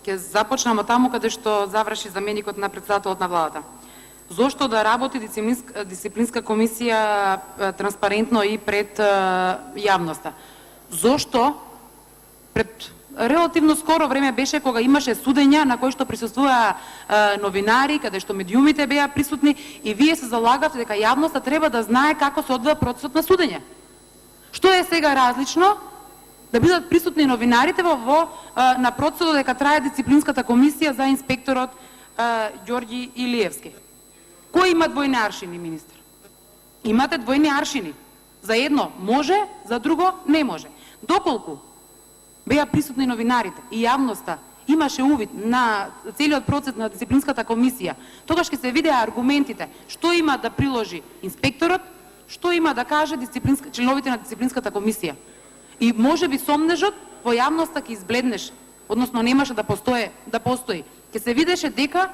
Ќе започнам од таму каде што заврши заменикот на претседателот на владата. Зошто да работи дисциплинска комисија транспарентно и пред јавноста? Зошто пред релативно скоро време беше кога имаше судења на кои што присуствуваа новинари, каде што медиумите беа присутни и вие се залагавте дека јавноста треба да знае како се одвива процесот на судење. Што е сега различно да бидат присутни новинарите на процесот дека трае дисциплинската комисија за инспекторот Ѓорѓи Илиевски? Кој има двојни аршини, министр? Имате двојни аршини. За едно може, за друго не може. Доколку беа присутни новинарите и јавноста имаше увид на целиот процес на дисциплинската комисија, тогаш ќе се видеа аргументите, што има да приложи инспекторот, што има да каже членовите на дисциплинската комисија. И можеби сомнежот во јавноста ќе избледнеше, односно немаше да постои. Ќе се видеше дека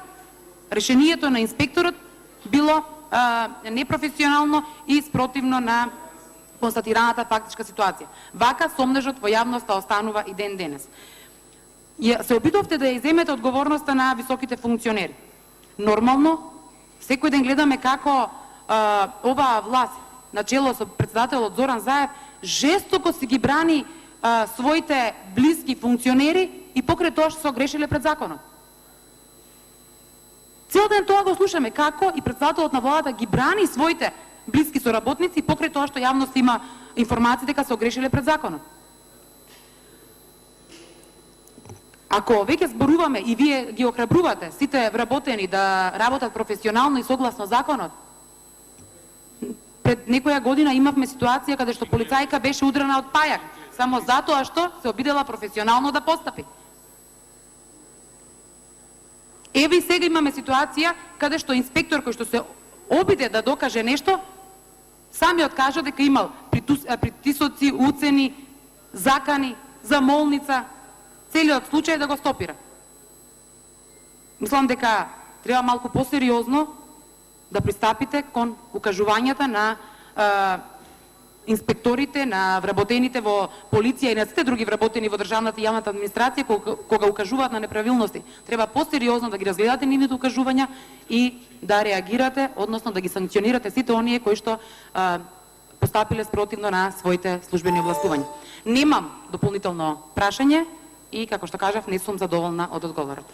решението на инспекторот било непрофесионално и спротивно на констатираната фактичка ситуација. Вака сомнежот во јавноста останува и ден денес. Се обидовте да ја иземете одговорноста на високите функционери. Нормално, секој ден гледаме како оваа власт, начело со претседателот Зоран Заев, жестоко си ги брани своите блиски функционери и покрај тоа што се огрешиле пред законот. Цел ден тоа го слушаме, како и претседателот на владата ги брани своите блиски соработници покрај тоа што јавност има информации дека се огрешиле пред законот. Ако веќе зборуваме и вие ги охрабрувате сите вработени да работат професионално и согласно законот, пред некоја година имавме ситуација каде што полицајка беше удрена од пајак, само затоа што се обидела професионално да постапи. Еве и сега имаме ситуација каде што инспектор кој што се обиде да докаже нешто, самиот кажа дека имал притисоци, уцени, закани, замолница, целиот случај да го стопира. Мислам дека треба малку посериозно да пристапите кон укажувањата на инспекторите, на вработените во полиција и на сите други вработени во државната и јавната администрација кога укажуваат на неправилности. Треба посериозно да ги разгледате нивните укажувања и да реагирате, односно да ги санкционирате сите оние кои што постапиле спротивно на своите службени овластувања. Немам дополнително прашање и, како што кажав, не сум задоволна од одговорот.